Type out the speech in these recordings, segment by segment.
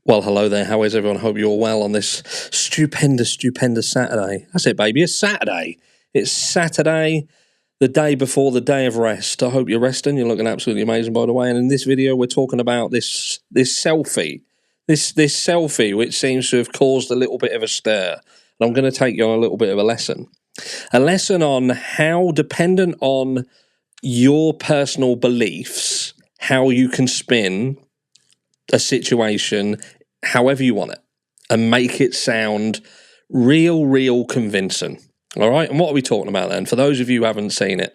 Well, hello there. How is everyone? Hope you're all well on this stupendous Saturday. That's it, baby. It's Saturday. It's Saturday, the day before the day of rest. I hope you're resting. You're looking absolutely amazing, by the way. And in this video, we're talking about this selfie. This selfie, which seems to have caused a little bit of a stir. And I'm going to take you on a little bit of a lesson. A lesson on how, dependent on your personal beliefs, how you can spin a situation however you want it and make it sound real convincing. All right, and what are we talking about then? For those of you who haven't seen it,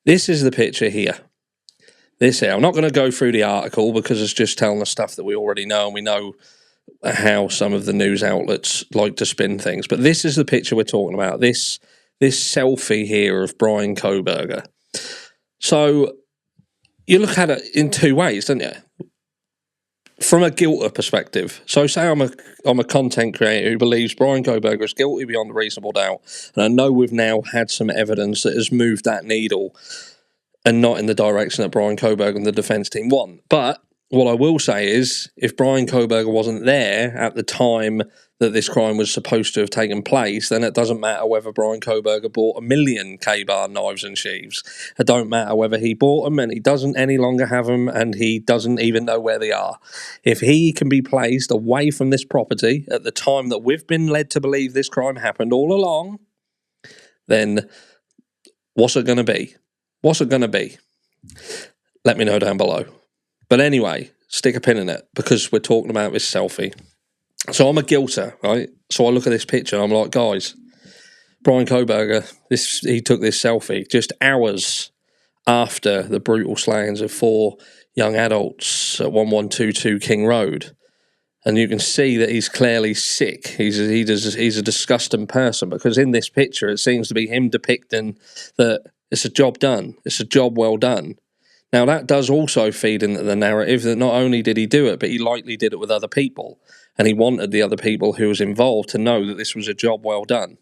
this is the picture here. This here. I'm not going to go through the article because it's just telling us stuff that we already know, and we know how some of the news outlets like to spin things. But this is the picture we're talking about. This selfie here of Bryan Kohberger. So you look at it in two ways, don't you? From a guilty perspective. So say I'm a content creator who believes Bryan Kohberger is guilty beyond a reasonable doubt, and I know we've now had some evidence that has moved that needle and not in the direction that Bryan Kohberger and the defence team want. But what I will say is, if Bryan Kohberger wasn't there at the time that this crime was supposed to have taken place, then it doesn't matter whether Bryan Kohberger bought 1 million K-bar knives and sheaves. It don't matter whether he bought them and he doesn't any longer have them and he doesn't even know where they are. If he can be placed away from this property at the time that we've been led to believe this crime happened all along, then what's it going to be? What's it going to be? Let me know down below. But anyway, stick a pin in it because we're talking about this selfie. So I'm a guilter, right? So I look at this picture and I'm like, guys, Bryan Kohberger, he took this selfie just hours after the brutal slayings of 4 young adults at 1122 King Road. And you can see that he's clearly sick. He's a disgusting person, because in this picture it seems to be him depicting that it's a job done. It's a job well done. Now, that does also feed into the narrative that not only did he do it, but he likely did it with other people. And he wanted the other people who was involved to know that this was a job well done.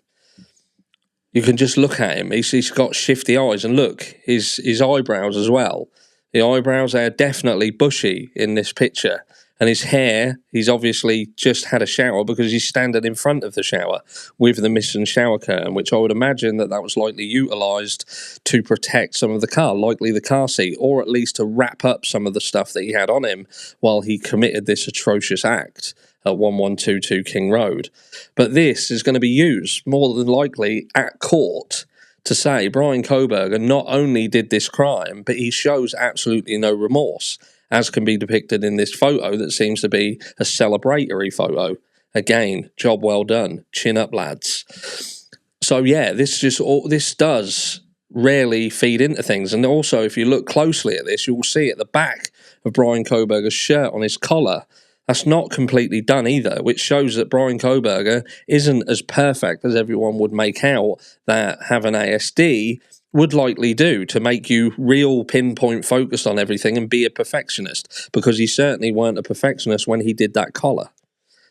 You can just look at him. He's got shifty eyes. And look, his eyebrows as well. The eyebrows are definitely bushy in this picture. And his hair, he's obviously just had a shower because he's standing in front of the shower with the missing shower curtain, which I would imagine that was likely utilised to protect some of the car, likely the car seat, or at least to wrap up some of the stuff that he had on him while he committed this atrocious act at 1122 King Road. But this is going to be used more than likely at court to say Bryan Kohberger not only did this crime, but he shows absolutely no remorse, as can be depicted in this photo that seems to be a celebratory photo. Again, job well done. Chin up, lads. So yeah, this does rarely feed into things. And also, if you look closely at this, you will see at the back of Bryan Kohberger's shirt on his collar, that's not completely done either, which shows that Bryan Kohberger isn't as perfect as everyone would make out that having ASD would likely do to make you real pinpoint focused on everything and be a perfectionist, because he certainly weren't a perfectionist when he did that collar.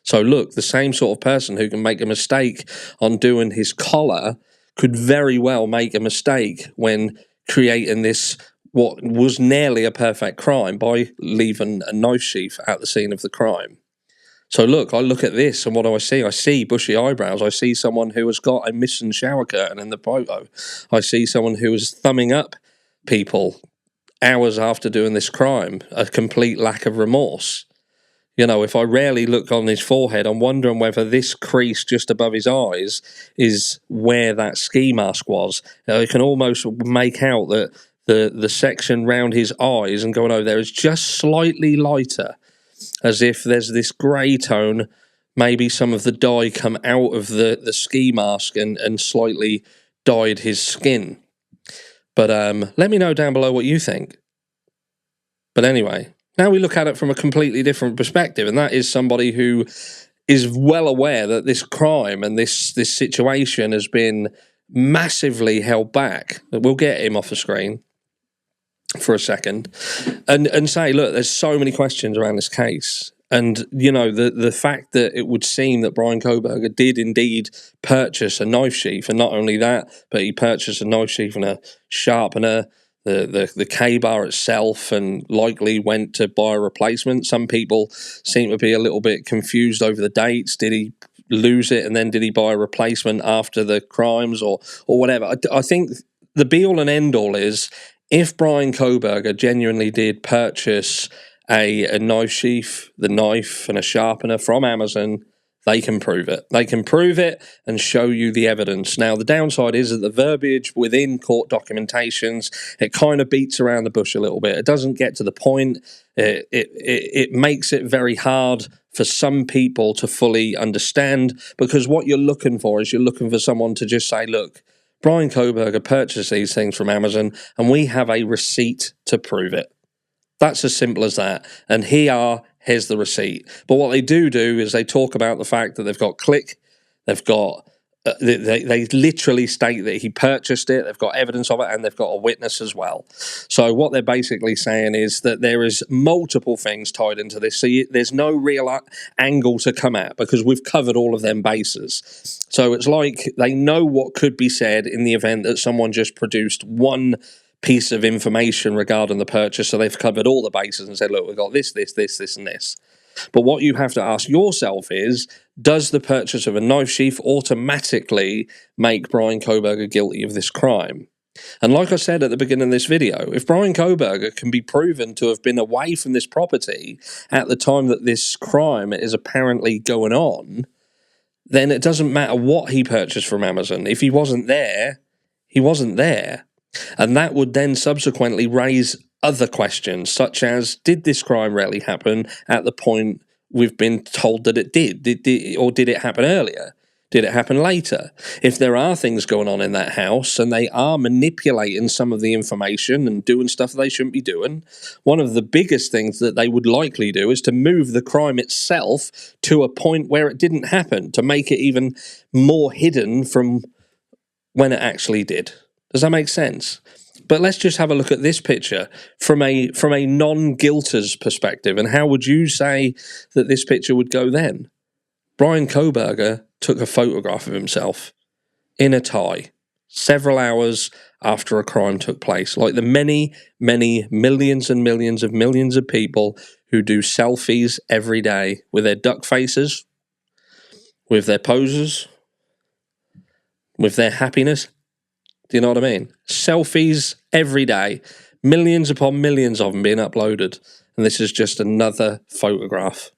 So look, the same sort of person who can make a mistake on doing his collar could very well make a mistake when creating this, what was nearly a perfect crime, by leaving a knife sheath at the scene of the crime. So look, I look at this and what do I see? I see bushy eyebrows. I see someone who has got a missing shower curtain in the photo. I see someone who is thumbing up people hours after doing this crime. A complete lack of remorse. You know, if I rarely look on his forehead, I'm wondering whether this crease just above his eyes is where that ski mask was. I can almost make out that the section round his eyes and going over there is just slightly lighter, as if there's this grey tone, maybe some of the dye come out of the ski mask and slightly dyed his skin. But let me know down below what you think. But anyway, now we look at it from a completely different perspective, and that is somebody who is well aware that this crime and this situation has been massively held back. We'll get him off the screen for a second and say, look, there's so many questions around this case. And, you know, the fact that it would seem that Bryan Kohberger did indeed purchase a knife sheath, and not only that, but he purchased a knife sheath and a sharpener the K bar itself, and likely went to buy a replacement. Some people seem to be a little bit confused over the dates. Did he lose it, and then did he buy a replacement after the crimes, or whatever? I think the be all and end all is, if Bryan Kohberger genuinely did purchase a knife sheath, the knife and a sharpener from Amazon, they can prove it. They can prove it and show you the evidence. Now, the downside is that the verbiage within court documentations, it kind of beats around the bush a little bit. It doesn't get to the point. It makes it very hard for some people to fully understand, because what you're looking for is, you're looking for someone to just say, look, Bryan Kohberger purchased these things from Amazon and we have a receipt to prove it. That's as simple as that. And here's the receipt. But what they do is they talk about the fact that they've got click, they've got, they literally state that he purchased it, they've got evidence of it, and they've got a witness as well. So what they're basically saying is that there is multiple things tied into this. So there's no real angle to come at, because we've covered all of them bases. So it's like they know what could be said in the event that someone just produced one piece of information regarding the purchase. So they've covered all the bases and said, look, we've got this, and this. But what you have to ask yourself is, does the purchase of a knife sheath automatically make Bryan Kohberger guilty of this crime? And like I said at the beginning of this video, if Bryan Kohberger can be proven to have been away from this property at the time that this crime is apparently going on, then it doesn't matter what he purchased from Amazon. If he wasn't there, he wasn't there. And that would then subsequently raise other questions, such as, did this crime really happen at the point we've been told that it did? Or did it happen earlier? Did it happen later? If there are things going on in that house and they are manipulating some of the information and doing stuff they shouldn't be doing, one of the biggest things that they would likely do is to move the crime itself to a point where it didn't happen, to make it even more hidden from when it actually did. Does that make sense? But let's just have a look at this picture from a non-guilter's perspective. And how would you say that this picture would go then? Bryan Kohberger took a photograph of himself in a tie several hours after a crime took place, like the many, many millions and millions of people who do selfies every day with their duck faces, with their poses, with their happiness. Do you know what I mean? Selfies every day, millions upon millions of them being uploaded. And this is just another photograph.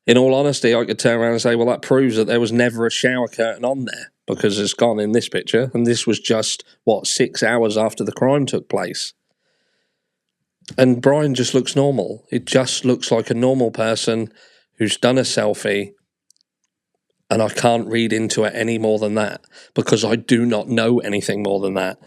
In all honesty, I could turn around and say, well, that proves that there was never a shower curtain on there, because it's gone in this picture. And this was just, 6 hours after the crime took place. And Bryan just looks normal. It just looks like a normal person who's done a selfie. And I can't read into it any more than that, because I do not know anything more than that.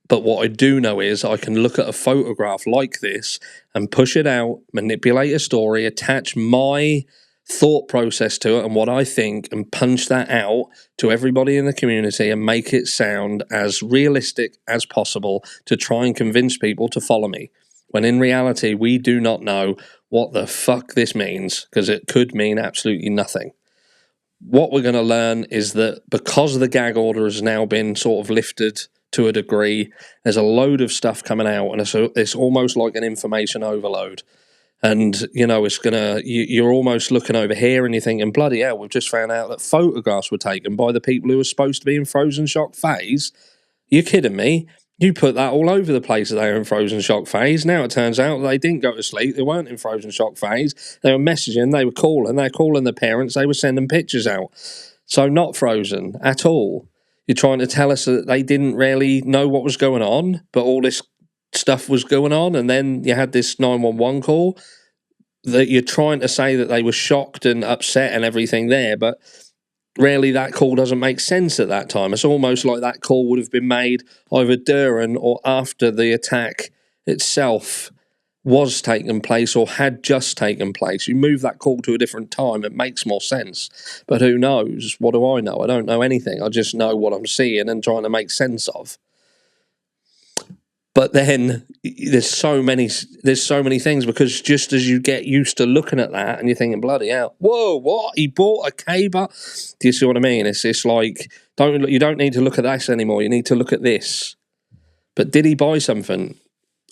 But what I do know is I can look at a photograph like this and push it out, manipulate a story, attach my thought process to it and what I think, and punch that out to everybody in the community and make it sound as realistic as possible to try and convince people to follow me. When in reality, we do not know what the fuck this means, because it could mean absolutely nothing. What we're going to learn is that because the gag order has now been sort of lifted to a degree, there's a load of stuff coming out, and it's almost like an information overload. And, it's going to, you're almost looking over here and you're thinking, bloody hell, we've just found out that photographs were taken by the people who were supposed to be in frozen shock phase. You're kidding me? You put that all over the place that they were in frozen shock phase. Now it turns out they didn't go to sleep. They weren't in frozen shock phase. They were messaging. They were calling. They're calling the parents. They were sending pictures out. So not frozen at all. You're trying to tell us that they didn't really know what was going on, but all this stuff was going on. And then you had this 911 call that you're trying to say that they were shocked and upset and everything there. But really, that call doesn't make sense at that time. It's almost like that call would have been made either during or after the attack itself was taking place or had just taken place. You move that call to a different time, it makes more sense. But who knows? What do I know? I don't know anything. I just know what I'm seeing and trying to make sense of. But then there's so many things, because just as you get used to looking at that and you're thinking, bloody hell, whoa, what? He bought a K-bar? Do you see what I mean? It's like, you don't need to look at this anymore. You need to look at this. But did he buy something?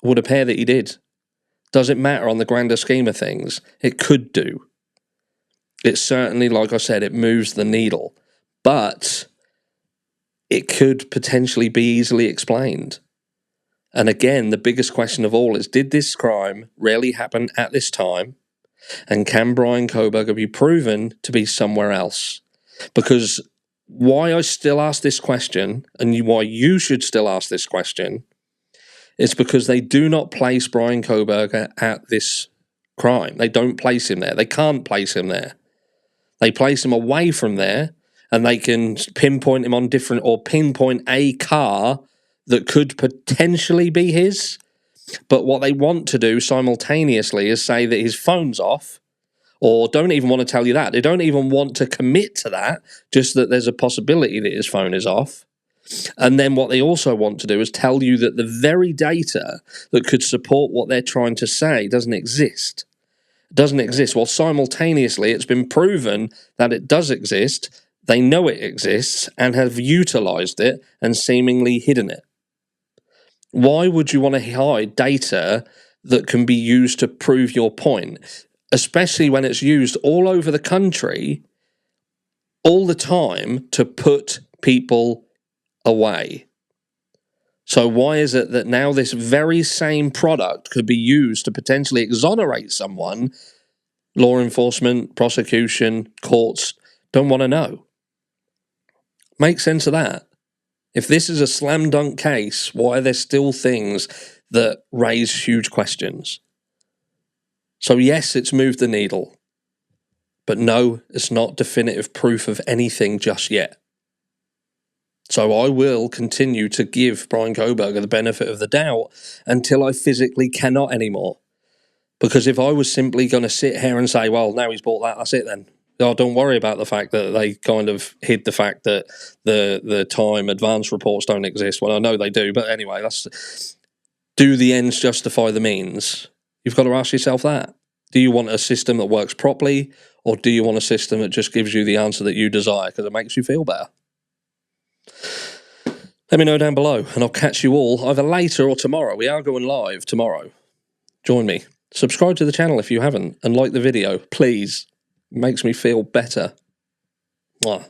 would appear that he did. Does it matter on the grander scheme of things? It could do. It certainly, like I said, it moves the needle. But it could potentially be easily explained. And again, the biggest question of all is, did this crime really happen at this time? And can Bryan Kohberger be proven to be somewhere else? Because why I still ask this question, and why you should still ask this question, is because they do not place Bryan Kohberger at this crime. They don't place him there. They can't place him there. They place him away from there, and they can pinpoint him on different, or pinpoint a car that could potentially be his. But what they want to do simultaneously is say that his phone's off, or don't even want to tell you that. They don't even want to commit to that, just that there's a possibility that his phone is off. And then what they also want to do is tell you that the very data that could support what they're trying to say doesn't exist. Well, simultaneously, it's been proven that it does exist. They know it exists and have utilized it and seemingly hidden it. Why would you want to hide data that can be used to prove your point, especially when it's used all over the country all the time to put people away? So why is it that now this very same product could be used to potentially exonerate someone? Law enforcement, prosecution, courts don't want to know. Make sense of that. If this is a slam dunk case, why are there still things that raise huge questions? So yes, it's moved the needle. But no, it's not definitive proof of anything just yet. So I will continue to give Bryan Kohberger the benefit of the doubt until I physically cannot anymore. Because if I was simply going to sit here and say, well, now he's bought that, that's it then. Oh, don't worry about the fact that they kind of hid the fact that the time advance reports don't exist. Well, I know they do, but anyway, do the ends justify the means? You've got to ask yourself that. Do you want a system that works properly, or do you want a system that just gives you the answer that you desire because it makes you feel better? Let me know down below, and I'll catch you all either later or tomorrow. We are going live tomorrow. Join me. Subscribe to the channel if you haven't, and like the video, please. It makes me feel better. Mwah.